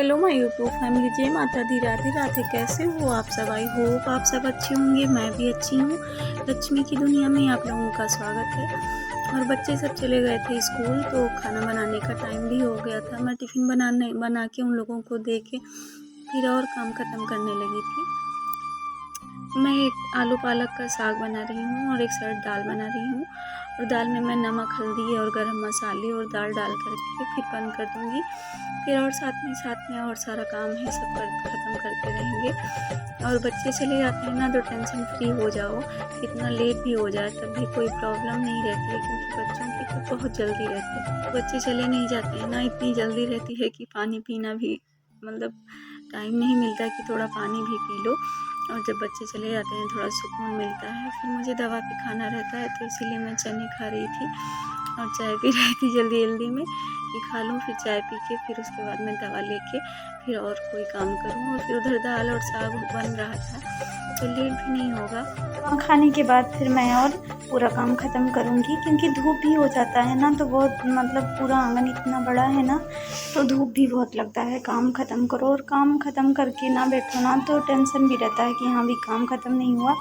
Hello my YouTube family, जय माता दी, राधे राधे। कैसे हो आप सब? आई होप आप सब अच्छे होंगे। मैं भी अच्छी हूँ। लक्ष्मी की दुनिया में आप लोगों का स्वागत है। और बच्चे सब चले गए थे स्कूल, तो खाना बनाने का टाइम भी हो गया था। मैं टिफ़िन बना के उन लोगों को दे के फिर और काम ख़त्म करने लगी थी। मैं एक आलू पालक का साग बना रही हूँ और एक साइड दाल बना रही हूँ। और दाल में मैं नमक, हल्दी और गरम मसाले और दाल डाल करके फिर बंद कर दूँगी। फिर और साथ में और सारा काम है, सब ख़त्म करते रहेंगे। और बच्चे चले जाते हैं ना तो टेंशन फ्री हो जाओ। कितना लेट भी हो जाए तब भी कोई प्रॉब्लम नहीं रहती है, क्योंकि बच्चों की तो बहुत जल्दी रहती है। बच्चे चले नहीं जाते हैं ना, इतनी जल्दी रहती है कि पानी पीना भी मतलब टाइम नहीं मिलता कि थोड़ा पानी भी पी लो। और जब बच्चे चले जाते हैं थोड़ा सुकून मिलता है। फिर मुझे दवा पे खाना रहता है, तो इसीलिए मैं चने खा रही थी और चाय पी रही थी जल्दी जल्दी में कि खा लूँ, फिर चाय पी के फिर उसके बाद मैं दवा लेके फिर और कोई काम करूँ। और फिर उधर दाल और साग बन रहा था तो लेट भी नहीं होगा। खाने के बाद फिर मैं और पूरा काम ख़त्म करूँगी, क्योंकि धूप भी हो जाता है ना, तो बहुत पूरा आंगन इतना बड़ा है ना, तो धूप भी बहुत लगता है। काम ख़त्म करो और काम ख़त्म करके ना बैठो ना तो टेंशन भी रहता है कि हाँ भी काम ख़त्म नहीं हुआ।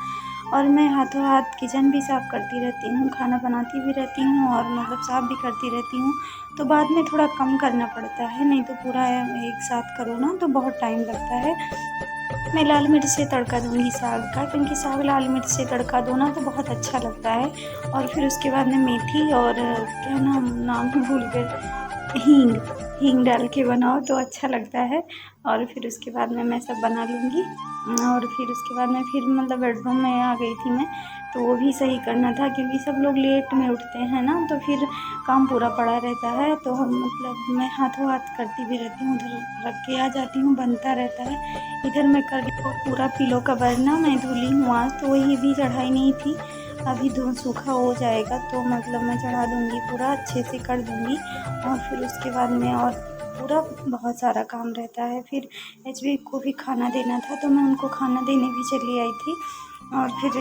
और मैं हाथों हाथ किचन भी साफ़ करती रहती हूँ, खाना बनाती भी रहती हूँ और साफ़ भी करती रहती हूँ। तो बाद में थोड़ा कम करना पड़ता है, नहीं तो पूरा एक साथ करो ना तो बहुत टाइम लगता है। मैं लाल मिर्च से तड़का दूँगी साग का, क्योंकि साग लाल मिर्च से तड़का दो ना तो बहुत अच्छा लगता है। और फिर उसके बाद में मेथी और क्या नाम ही भूल गए, हींग डाल के बनाओ तो अच्छा लगता है। और फिर उसके बाद में मैं सब बना लूँगी। और फिर उसके बाद में फिर बेडरूम में आ गई थी मैं, तो वो भी सही करना था, क्योंकि सब लोग लेट में उठते हैं ना, तो फिर काम पूरा पड़ा रहता है। तो मैं हाथों हाथ करती भी रहती हूँ, उधर रख के आ जाती हूँ, बनता रहता है। इधर मैं कर पूरा पिलो कवर ना मैं धुली हूँ आज, तो वही भी चढ़ाई नहीं थी। अभी सूखा हो जाएगा तो मैं चढ़ा दूँगी, पूरा अच्छे से कर दूँगी। और फिर उसके बाद में और पूरा बहुत सारा काम रहता है। फिर एचबी को भी खाना देना था, तो मैं उनको खाना देने भी चली आई थी। और फिर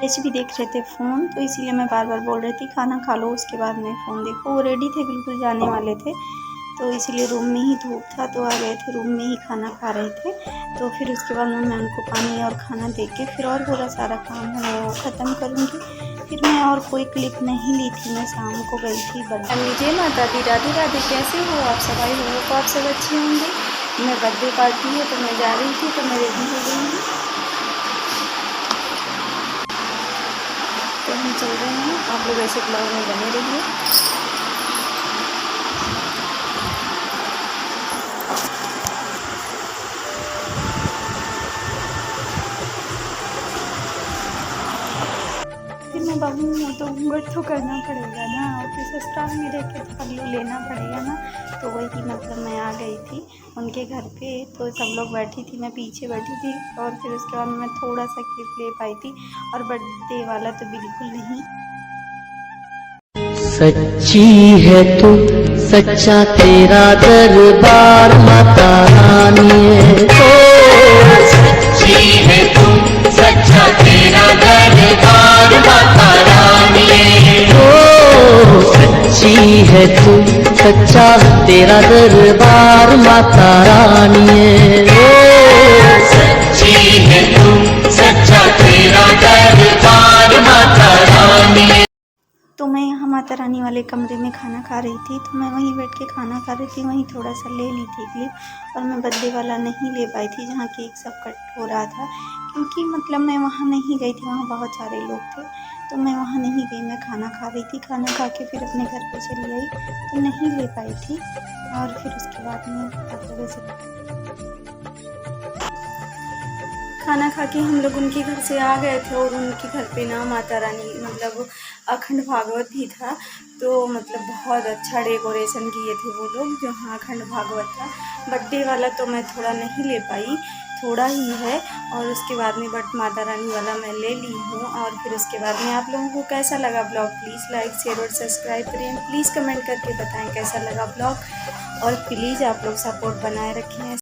एचबी देख रहे थे फ़ोन, तो इसीलिए मैं बार बार बोल रही थी खाना खा लो उसके बाद में फ़ोन देखो। वो रेडी थे, बिल्कुल जाने वाले थे, तो इसीलिए रूम में ही धूप था तो आ गए थे, रूम में ही खाना खा रहे थे। तो फिर उसके बाद मैं उनको पानी और खाना दे के फिर और पूरा सारा काम है वो ख़त्म करूँगी। फिर मैं और कोई क्लिप नहीं ली थी, मैं शाम को गई थी बर्थडे। जय माता दी, राधे राधे। कैसे हो आप सब? आई हो तो आप सब अच्छे होंगे। मैं बर्थडे पार्टी है तो मैं जा रही थी, तो मैं रेडी हो गई हूँ, तो हम चल रहे हैं। आप लोग ऐसे ब्लॉग में बने रहिए। फिर मैं बहू हूँ तो घूंघट तो करना पड़ेगा ना, और फिर ससुराल में रह के तो पल्लू लेना पड़ेगा ना। तो वही मैं आ गई थी उनके घर पे, तो सब लोग बैठी थी, मैं पीछे बैठी थी। और फिर उसके बाद मैं थोड़ा सा क्लिप ले पाई थी, और बर्थडे वाला तो बिल्कुल नहीं। सच्ची है तू, सच्चा तेरा दरबार माता रानी है। ओ सच्ची है तू, सच्चा तेरा दरबार माता रानी है। ओ सच्ची है तू, सच्चा तेरा दरबार माता रानी है। ओ सच्ची है तू, सच्चा तेरा दरबार माता रानी है। तो मैं यहाँ माता रानी वाले कमरे में खाना खा रही थी, तो मैं वहीं बैठ के खाना खा रही थी, वहीं थोड़ा सा ले ली थी क्लिप। और मैं बर्थडे वाला नहीं ले पाई थी जहाँ केक सब कट हो रहा था, क्योंकि मैं वहाँ नहीं गई थी, वहाँ बहुत सारे लोग थे, तो मैं वहाँ नहीं गई। मैं खाना खा रही थी, खाना खा के फिर अपने घर पे चली आई, तो नहीं ले पाई थी। और फिर उसके बाद में आप लोगों से खाना खा के हम लोग उनके घर से आ गए थे। और उनके घर पे ना माता रानी अखंड भागवत भी था, तो बहुत अच्छा डेकोरेशन किए थे वो लोग, जहाँ अखंड भागवत था। बर्थडे वाला तो मैं थोड़ा नहीं ले पाई, थोड़ा ही है। और उसके बाद में बट माता रानी वाला मैं ले ली हूँ। और फिर उसके बाद में आप लोगों को कैसा लगा ब्लॉग, प्लीज़ लाइक शेयर और सब्सक्राइब करें। प्लीज़ कमेंट करके बताएं कैसा लगा ब्लॉग, और प्लीज़ आप लोग सपोर्ट बनाए रखें।